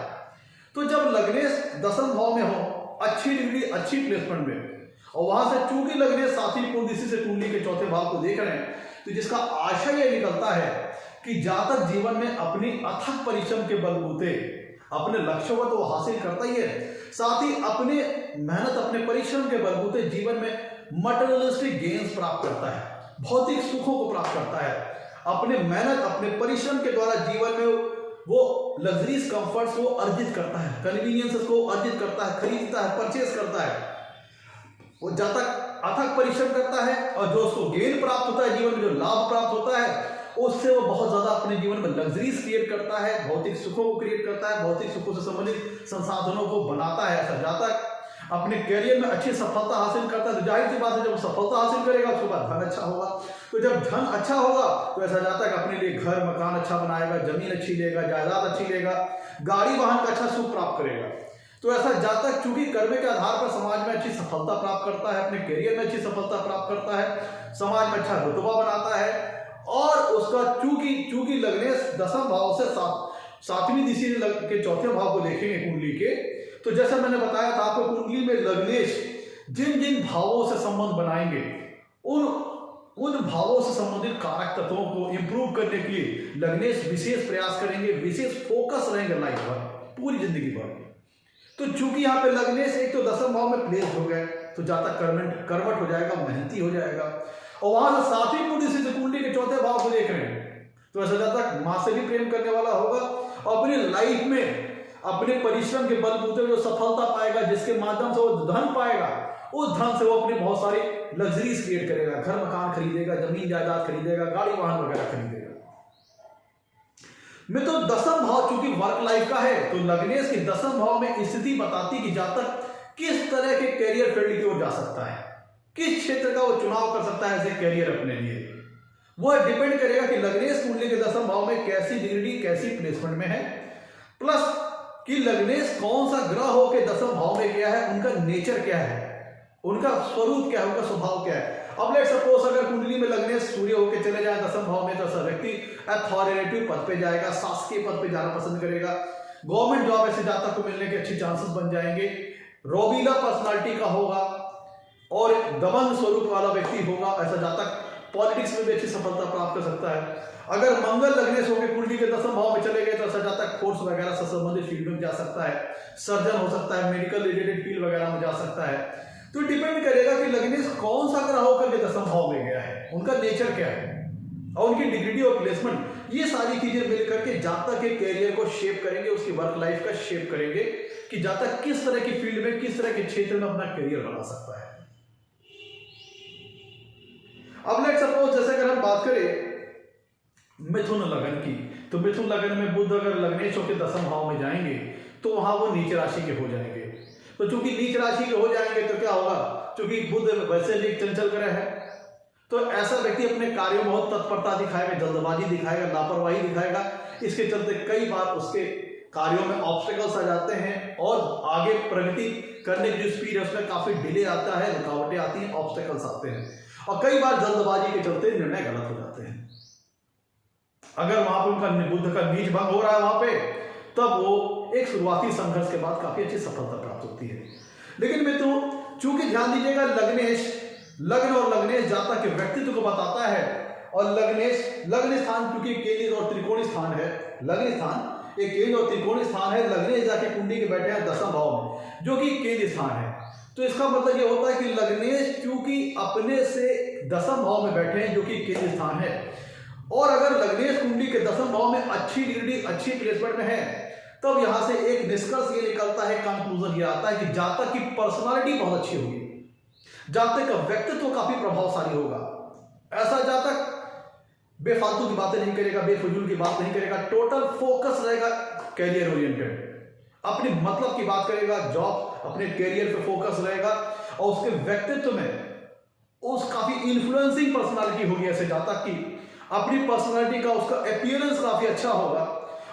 तो जब लग्नेश दसम भाव में हो, अच्छी डिग्री, अच्छी प्लेसमेंट में, और वहां से चूंकि लग्नेश 7वीं दृष्टि से कुंडली के चौथे भाव को देख रहे हैं, तो जिसका आशय यह निकलता है कि जातक जीवन में अपनी अथक परिश्रम के बलबूते अपने लक्ष्यों को तो हासिल करता ही है, साथ ही अपने मेहनत, अपने परिश्रम के बलबूते जीवन में मटेरियलिस्टिक गेन्स प्राप्त करता है, भौतिक सुखों को प्राप्त करता है। अपने मेहनत, अपने परिश्रम के द्वारा जीवन में वो लग्जरीज कंफर्ट्स को अर्जित करता है, कन्वीनियंसेस को अर्जित करता है, खरीदता है, परचेज करता है। वो जातक अथक परिश्रम करता है और जो उसको गेन प्राप्त होता है, जीवन में जो लाभ प्राप्त होता है, उससे वो बहुत ज्यादा अपने जीवन में लग्जरीज क्रिएट करता है, भौतिक सुखों को क्रिएट करता है, भौतिक सुखों से संबंधित संसाधनों को बनाता है। ऐसा जातक अपने करियर में अच्छी सफलता हासिल करता है। तो जाहिर सी बात है, जब सफलता हासिल करेगा उसके बाद धन अच्छा होगा। तो जब धन अच्छा होगा तो ऐसा जातक अपने लिए घर मकान अच्छा बनाएगा, जमीन अच्छी लेगा, जायदाद अच्छी लेगा, गाड़ी वाहन का अच्छा सुख प्राप्त करेगा। तो ऐसा जातक चूंकि कर्म के आधार पर समाज में अच्छी सफलता प्राप्त करता है, अपने करियर में अच्छी सफलता प्राप्त करता है, समाज में अच्छा रुतबा बनाता है और उसका चूंकि लग्नेश दसम भाव से 7वीं दिशा के चौथे भाव को देखेंगे कुंडली के, तो जैसा मैंने बताया था आपको, कुंडली में लग्नेश जिन जिन भावों से संबंध बनाएंगे उन भावों से संबंधित कारक तत्वों को इंप्रूव करने के लिए लग्नेश विशेष प्रयास करेंगे, विशेष फोकस रहेंगे लाइफ भर, पूरी जिंदगी भर। तो चूंकि यहाँ पे लग्नेश एक तो दसम भाव में प्लेस हो गए, तो जातक कर्मठ हो जाएगा, मेहनती हो जाएगा और वहां से 7वीं कुंडली से कुंडली के चौथे भाव को देख रहे हैं, तो ऐसा जातक मां से भी प्रेम करने वाला होगा और अपनी लाइफ में अपने परिश्रम के बलबूते जो सफलता पाएगा, जिसके माध्यम से वो धन पाएगा, उस धन से वो अपने बहुत सारी लग्जरीज क्रिएट करेगा, घर मकान खरीदेगा, जमीन जायदाद खरीदेगा, गाड़ी वाहन वगैरह खरीदेगा। मैं तो दसम भाव चूंकि वर्क लाइफ का है, तो लग्नेश की दसम भाव में स्थिति बताती कि जातक किस तरह के कैरियर फील्ड की ओर जा सकता है, किस क्षेत्र का वो चुनाव कर सकता है ऐसे कैरियर अपने लिए। वह डिपेंड करेगा कि लग्नेश कुंडली के दसम भाव में कैसी डिग्री, कैसी प्लेसमेंट में है, प्लस कि लग्नेश कौन सा ग्रह होकर दसम भाव में गया है, उनका नेचर क्या है, उनका स्वरूप क्या है, उनका स्वभाव क्या है। अब लेट सपोज अगर कुंडली में लग्नेश सूर्य होकर चले जाए दसम भाव में, तो ऐसा व्यक्ति अथॉरिटेटिव पद पे जाएगा, शासकीय पद पे जाना पसंद करेगा, गवर्नमेंट जॉब ऐसे जातक को मिलने के अच्छे चांसेस बन जाएंगे, रोबीला पर्सनालिटी का होगा और दबंग स्वरूप वाला व्यक्ति होगा। ऐसा जातक पॉलिटिक्स में भी अच्छी सफलता प्राप्त कर सकता है। अगर मंगल लग्नेश होकर कुंडली के 10वें भाव में चले गए तो ऐसा जातक फोर्स वगैरह से संबंधित फील्ड में जा सकता है, सर्जन हो सकता है, मेडिकल रिलेटेड फील्ड वगैरह में जा सकता है। तो डिपेंड करेगा कि लग्नेश कौन सा ग्रह होकर के 10वें भाव में गया है, उनका नेचर क्या है और उनकी डिग्री ऑफ प्लेसमेंट, ये सारी चीजें मिलकर के जातक के कैरियर को शेप करेंगे, उसकी वर्क लाइफ का शेप करेंगे कि जातक किस तरह की फील्ड में, किस तरह के क्षेत्र में अपना करियर बना सकता है। अब लेट सपोज जैसे अगर हम बात करें मिथुन लगन की, तो मिथुन लगन में बुध अगर लग्नेश होकर 10वें भाव में जाएंगे तो वहां वो नीच राशि के हो जाएंगे। तो चूंकि नीच राशि के हो जाएंगे तो क्या होगा, चूंकि बुध वैसे भी एक चंचल ग्रह है, तो ऐसा व्यक्ति अपने कार्यों में बहुत तत्परता दिखाएगा, जल्दबाजी दिखाएगा, लापरवाही दिखाएगा। इसके चलते कई बार उसके कार्यों में ऑब्स्टेकल्स आ जाते हैं और आगे प्रगति करने की जो स्पीड है उसमें काफी डिले आता है, रुकावटें आती हैं, ऑब्स्टेकल्स आते हैं और कई बार जल्दबाजी के चलते निर्णय गलत हो जाते हैं। अगर वहां पर उनका बुध का नीच भंग हो रहा है वहां पे, तब वो एक शुरुआती संघर्ष के बाद काफी अच्छी सफलता प्राप्त होती है। लेकिन मित्रों चूंकि ध्यान दीजिएगा लग्नेश, लग्न और लग्नेश जातक के व्यक्तित्व को बताता है और लग्न स्थान क्योंकि केंद्रीय और त्रिकोणीय स्थान है, लग्न स्थान एक केंद्र और त्रिकोणीय स्थान है, लग्नेश जाके कुंडली के बैठे हैं 10वें भाव में जो कि केंद्रीय स्थान है। तो इसका मतलब ये होता है कि लग्नेश क्योंकि अपने से 10वें भाव में बैठे हैं जो कि केंद्रीय स्थान है, और अगर लग्नेश कुंडली के 10वें भाव में अच्छी डिग्री, अच्छी प्लेसमेंट में है, तब यहां से एक निष्कर्ष ये निकलता है, कंक्लूजन ये आता है कि जातक की पर्सनालिटी बहुत अच्छी होगी, जातक का व्यक्तित्व काफी प्रभावशाली होगा। ऐसा जातक बेफालतू की बातें नहीं करेगा, बेफजूल की बात नहीं करेगा, टोटल फोकस रहेगा कैरियर ओरिएंटेड, अपने मतलब की बात करेगा, जॉब अपने कैरियर पे फोकस रहेगा और उसके व्यक्तित्व में उस काफी इन्फ्लुएंसिंग पर्सनालिटी होगी ऐसे जातक की, अपनी पर्सनालिटी का उसका अपीयरेंस काफी अच्छा होगा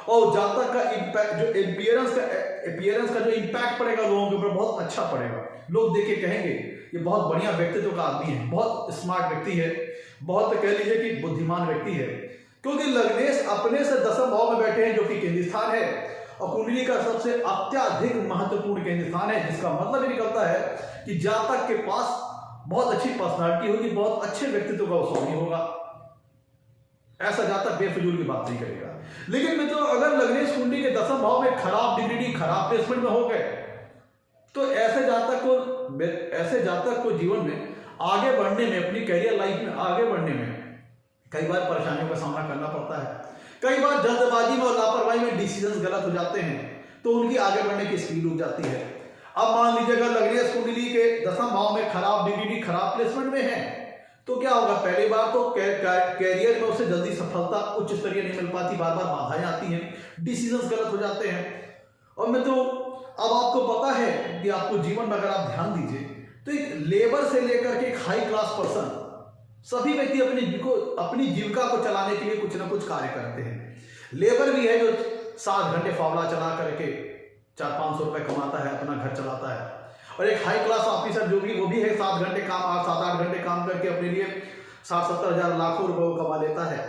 और जातक का इम्पैक्ट जो अपीयरेंस का जो इम्पैक्ट पड़ेगा लोगों के ऊपर बहुत अच्छा पड़ेगा। लोग देख के कहेंगे ये बहुत बढ़िया व्यक्तित्व का आदमी है, बहुत स्मार्ट व्यक्ति है, बहुत कह लीजिए कि बुद्धिमान व्यक्ति है, क्योंकि लग्नेश अपने से 10वें भाव में बैठे हैं जो कि केंद्रीय स्थान है और कुंडली का सबसे अत्यधिक महत्वपूर्ण केंद्रीय स्थान है, जिसका मतलब ये निकलता है कि जातक के पास बहुत अच्छी पर्सनालिटी होगी, बहुत अच्छे व्यक्तित्व का स्वामी होगा। ऐसा जातक बेफजूल की बात नहीं करेगा। लेकिन मित्रों अगर लग्नेश कुंडली के 10वें भाव में खराब डिग्री, खराब प्लेसमेंट में हो गए तो ऐसे जातक को जीवन में आगे बढ़ने में, अपनी कैरियर लाइफ में आगे बढ़ने में कई बार परेशानियों का सामना करना पड़ता है। कई बार जल्दबाजी में और लापरवाही में डिसीजंस गलत हो जाते हैं तो उनकी आगे बढ़ने की स्पीड रुक जाती है। अब मान लीजिएगा लग्नेश कुंडली के 10वें भाव में खराब डिग्री, खराब प्लेसमेंट में है तो क्या होगा, पहली बार तो कैरियर में उसे जल्दी सफलता उच्च स्तरीय नहीं मिल पाती, बार बार बाधाएं आती हैं, डिसीजंस गलत हो जाते हैं। और मित्रों अब आपको पता है कि आपको जीवन में अगर आप ध्यान दीजिए तो एक लेबर से लेकर के एक हाई क्लास पर्सन, सभी व्यक्ति अपनी जीविका को चलाने के लिए कुछ ना कुछ कार्य करते हैं। लेबर भी है जो 7 घंटे फावड़ा चला करके 400-500 रुपए कमाता है, अपना घर चलाता है, और एक हाई क्लास ऑफिसर जो भी वो भी है 7 घंटे काम, 7-8 घंटे काम करके अपने लिए 60-70 हजार लाखों रुपए कमा लेता है।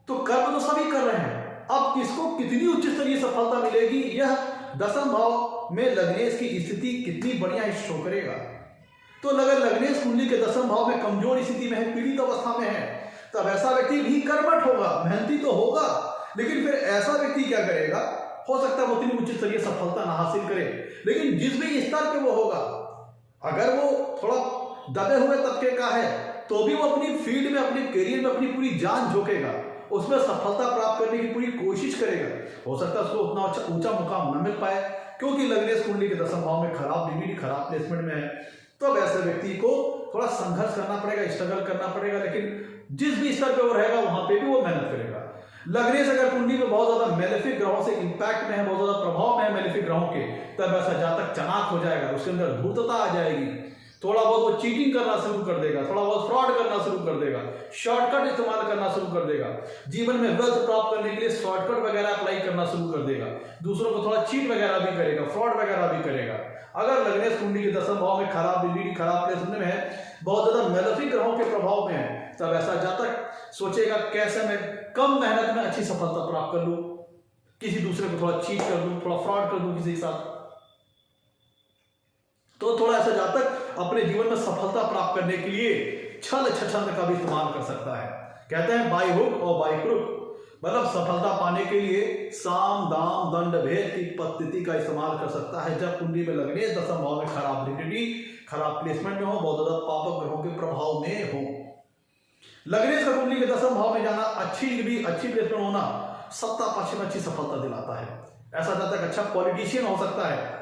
तो कर्म तो सभी कर रहे हैं, अब किसको कितनी उच्च स्तरीय सफलता मिलेगी, यह 10वें भाव में लग्नेश की स्थिति कितनी बढ़िया शो करेगा। तो अगर लग्नेश कुंडली के 10वें भाव में कमजोर स्थिति में है, पीड़ित अवस्था में है, तब ऐसा व्यक्ति भी कर्मठ होगा, मेहनती तो होगा, लेकिन फिर ऐसा व्यक्ति क्या करेगा, हो सकता है वो उतनी उच्च स्तरीय सफलता ना हासिल करे, लेकिन जिस भी स्तर पे वो होगा, अगर वो थोड़ा दबे हुए तबके का है तो भी वो अपनी फील्ड में, अपने करियर में अपनी पूरी जान झोंकेगा, उसमें सफलता प्राप्त करने की पूरी कोशिश करेगा। हो सकता है उसको उतना ऊंचा मुकाम न मिल पाए क्योंकि लग्नेश कुंडली के 10वें भाव में खराब डिग्री, खराब प्लेसमेंट में है, तो अब ऐसे व्यक्ति को थोड़ा संघर्ष करना पड़ेगा, स्ट्रगल करना पड़ेगा, लेकिन जिस भी स्तर पे वो रहेगा वहां पे भी वो मेहनत करेगा। लग्नेश अगर कुंडली में बहुत ज्यादा मेलेफिक ग्रहों से इंपैक्ट में है, बहुत ज्यादा प्रभाव में है मेलेफिक ग्रहों के, तब ऐसा जातक चालाक हो जाएगा, उसके अंदर धूर्तता आ जाएगी, थोड़ा बहुत वो चीटिंग करना शुरू कर देगा, थोड़ा बहुत फ्रॉड करना शुरू कर देगा, शॉर्टकट इस्तेमाल करना शुरू कर देगा, जीवन में वेल्थ प्राप्त करने के लिए शॉर्टकट वगैरह अप्लाई करना शुरू कर देगा, दूसरों को थोड़ा चीट वगैरह भी करेगा, फ्रॉड वगैरह भी करेगा। अगर लग्नेश कुंडली के 10वें भाव में खराब डिग्री, खराब प्लेसमेंट में है, बहुत ज्यादा मेलेफिक ग्रहों के प्रभाव में है, तब ऐसा जातक सोचेगा कैसे मैं कम मेहनत में अच्छी सफलता प्राप्त कर लूं, किसी दूसरे को थोड़ा चीट कर दूं, थोड़ा फ्रॉड कर दूं किसी के साथ। तो थोड़ा ऐसा जातक अपने जीवन में सफलता प्राप्त करने के लिए छल छछंद का भी इस्तेमाल कर सकता है। कहते हैं बाई हुक और बाई क्रुक, मतलब सफलता पाने के लिए साम दाम दंड भेद की पद्धति का इस्तेमाल कर सकता है। जब कुंडली में लगने दशम भाव में खराब डिग्री, खराब प्लेसमेंट में हो, बहुत ज्यादा पापक ग्रहों के प्रभाव में हो। लगने का कुंडली के दशम भाव में जाना, अच्छी डिग्री, अच्छी प्लेसमेंट होना सत्ता पक्ष में अच्छी सफलता दिलाता है। ऐसा जातक अच्छा पॉलिटिशियन हो सकता है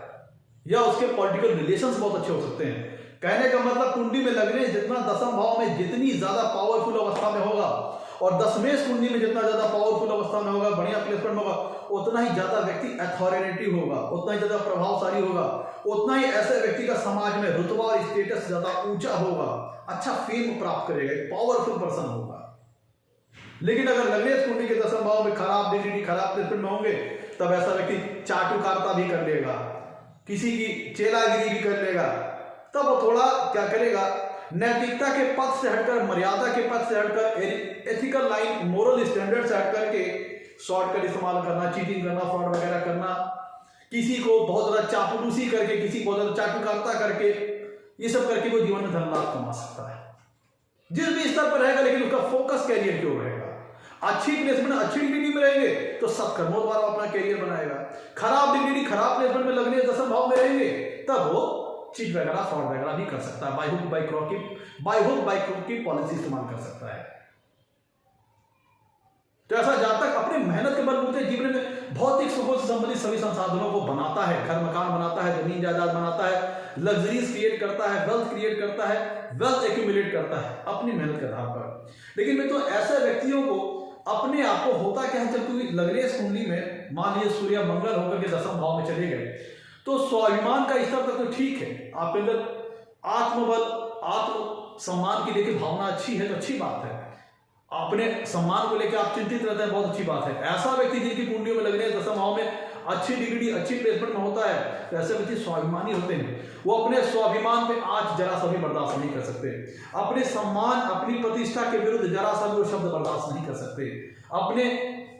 या उसके पॉलिटिकल रिलेशंस बहुत अच्छे हो सकते हैं। कहने का मतलब कुंडली में लगने जितना दशम भाव में जितनी ज्यादा पावरफुल अवस्था में होगा और दशमेश कुंडली में जितना ज्यादा पावरफुल अवस्था में होगा, बढ़िया प्लेसमेंट होगा, उतना ही ज्यादा व्यक्ति अथॉरिटेटिव होगा, उतना ही ज्यादा प्रभावशाली होगा, उतना ही ऐसे व्यक्ति का समाज में रुतबा और स्टेटस ज्यादा ऊंचा होगा, अच्छा फेम प्राप्त करेगा, एक पावरफुल पर्सन होगा। लेकिन अगर लगने कुंडली के दशम भाव में खराब डिग्री, खराब प्लेसमेंट में होंगे, तब ऐसा व्यक्ति चाटुकारिता भी कर लेगा, किसी की चेलागिरी भी कर लेगा। तब वो थोड़ा क्या करेगा, नैतिकता के पथ से हटकर, मर्यादा के पथ से हटकर, एथिकल लाइन, मोरल स्टैंडर्ड से हटकर के शॉर्टकट इस्तेमाल करना, चीटिंग करना, फ्रॉड वगैरह करना, किसी को बहुत ज्यादा चापलूसी करके, किसी को बहुत ज्यादा चाटुकारिता करके, ये सब करके वो जीवन में धन लाभ कमा सकता है जिस भी स्तर पर रहेगा। लेकिन उसका फोकस कैरियर क्यों रहेगा? अच्छी प्लेसमेंट, अच्छी डिग्री में रहेंगे तो सत्कर्मों द्वारा अपना कैरियर बनाएगा। खराब डिग्री, खराब प्लेसमेंट में लगने दशम भाव में रहेंगे, तब वो चीट वगैरह, फ्रॉड वगैरह भी कर सकता है। बाई हुक बाई क्रुक की पॉलिसी इस्तेमाल कर सकता है। तो ऐसा जातक अपने मेहनत के बलबूते जीवन में भौतिक सुखों से संबंधित सभी संसाधनों को बनाता है, घर मकान बनाता है, जमीन जायदाद बनाता है, लग्जरीज क्रिएट करता है, वेल्थ क्रिएट करता है, वेल्थ एक्यूमुलेट करता है अपनी मेहनत के आधार पर। लेकिन मैं तो ऐसे व्यक्तियों को अपने आप को होता क्या है, जब कोई लगने कुंडली में मान लीजिए सूर्य मंगल होकर के दशम भाव में चले गए, तो स्वाभिमान का स्तर तक तो ठीक है, आपके अंदर आत्मबल, आत्म सम्मान की लेकर भावना अच्छी है तो अच्छी बात है, अपने सम्मान को लेकर आप चिंतित रहते हैं, बहुत अच्छी बात है। ऐसा व्यक्ति जिनकी कुंडलियों में लगने दशम भाव में अच्छी डिग्री, अच्छी प्लेसमेंट में होता है, तो ऐसे व्यक्ति स्वाभिमानी होते हैं। वो अपने स्वाभिमान पे आज जरा सा भी बर्दाश्त नहीं कर सकते, अपने सम्मान, अपनी प्रतिष्ठा के विरुद्ध जरा सा भी वो शब्द बर्दाश्त नहीं कर सकते, अपने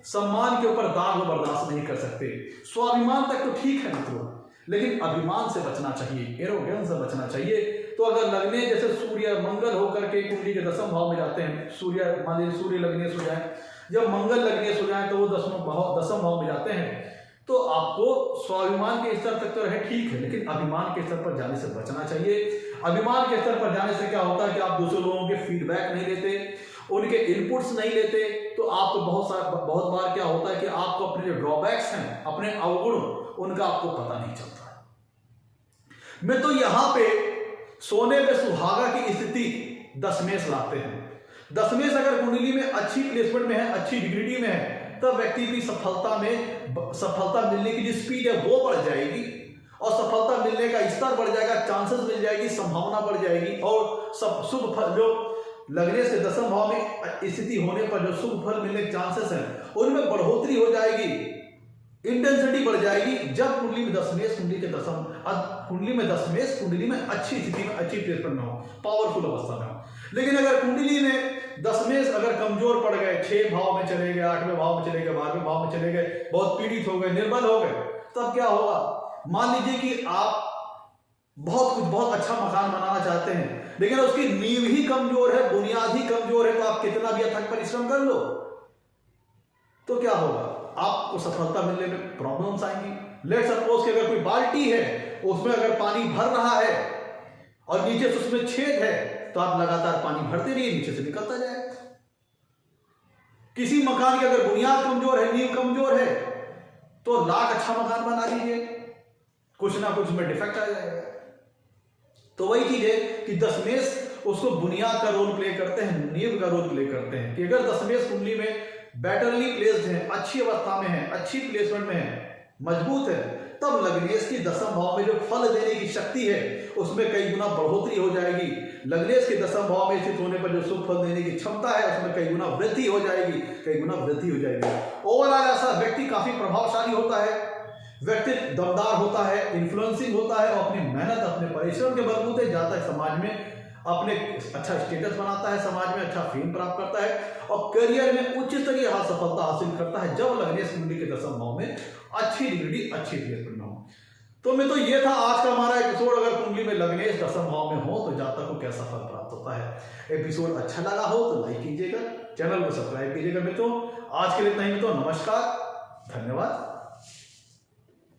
सम्मान के ऊपर दाग वो बर्दाश्त नहीं कर सकते। स्वाभिमान तक तो ठीक है मित्रों, लेकिन अभिमान से बचना चाहिए, एरोगेंस से बचना चाहिए। तो अगर लगने जैसे सूर्य मंगल होकर के कुंडली के दशम भाव में जाते हैं, सूर्य मान लीजिए सूर्य लगने सो जाए, जब मंगल लगने सो जाए तो वो दशम भाव में जाते हैं, तो आपको स्वाभिमान के स्तर तक तो रहे ठीक है, लेकिन अभिमान के स्तर पर जाने से बचना चाहिए। अभिमान के स्तर पर जाने से क्या होता है कि आप दूसरे लोगों के फीडबैक नहीं लेते, उनके इनपुट्स नहीं लेते, तो आपको बहुत बार क्या होता है कि आपको अपने जो ड्रॉबैक्स हैं, अपने अवगुण, उनका आपको पता नहीं चलता। मैं तो यहां पे सोने पे सुहागा की स्थिति दशमेश लाते हैं। दशमेश अगर कुंडली में अच्छी प्लेसमेंट में है, अच्छी डिग्री में है, तब व्यक्ति की सफलता मिलने की जो स्पीड है वो बढ़ जाएगी और सफलता मिलने का स्तर बढ़ जाएगा, चांसेस मिल जाएगी, संभावना बढ़ जाएगी और सब शुभ फल जो लगने से दशम भाव में स्थिति होने पर जो शुभ फल मिलने के चांसेस हैं उनमें बढ़ोतरी हो जाएगी, इंटेंसिटी बढ़ जाएगी। जब कुंडली में दशमेश, कुंडली में अच्छी स्थिति में, अच्छी प्लेसमेंट में हो, पावरफुल अवस्था में हो। लेकिन अगर कुंडली में दशमेश अगर कमजोर पड़ गए, 6 भाव में चले गए, 8वें भाव में चले गए, 12वें भाव में चले गए, बहुत पीड़ित हो गए, निर्बल हो गए, तब क्या होगा? मान लीजिए कि आप बहुत अच्छा मकान बनाना चाहते हैं, लेकिन उसकी नींव ही कमजोर है, बुनियाद ही कमजोर है, तो आप कितना भी अथक परिश्रम कर लो तो क्या होगा? आपको सफलता मिलने में प्रॉब्लम्स आएंगी। लेट्स सपोज कि अगर कोई बाल्टी है, उसमें अगर पानी भर रहा है और नीचे से उसमें छेद है, तो आप लगातार पानी भरते रहिए, नीचे से निकलता जाएगा। किसी मकान की अगर बुनियाद कमजोर है, नींव कमजोर है, तो लाख अच्छा मकान बना लीजिए, कुछ ना कुछ में डिफेक्ट आ जाएगा। तो वही चीज है कि दशमेश उसको बुनियाद का रोल प्ले करते हैं, नींव का रोल प्ले करते हैं। कि अगर दशमेश कुंडली में बेटरली प्लेस्ड है, अच्छी अवस्था में है, अच्छी प्लेसमेंट में है, मजबूत है, तब लग्नेश की दशम भाव में जो फल देने की शक्ति है उसमें कई गुना बढ़ोतरी हो जाएगी। लग्नेश के दशम भाव में स्थित होने पर जो शुभ फल देने की क्षमता है उसमें कई गुना वृद्धि हो जाएगी, कई गुना वृद्धि हो जाएगी। ओवरऑल ऐसा व्यक्ति काफी प्रभावशाली होता है, व्यक्ति दमदार होता है, इन्फ्लुएंसिंग होता है और अपनी मेहनत, अपने परिश्रम के बलबूते जाता है, समाज में अपने अच्छा स्टेटस बनाता है, समाज में अच्छा फेम प्राप्त करता है और करियर में उच्च स्तरीय सफलता हासिल करता है, जब लग्नेश कुंडली के दशम भाव में अच्छी डिग्री, अच्छी प्लेसमेंट में हो। तो मैं तो ये था आज का हमारा एपिसोड। अगर कुंडली में लग्नेश दशम भाव में हो तो जातक को कैसा फल प्राप्त होता है। एपिसोड अच्छा लगा हो तो लाइक कीजिएगा, चैनल को सब्सक्राइब कीजिएगा मित्रों। आज के लिए इतना ही मित्रों, नमस्कार, धन्यवाद।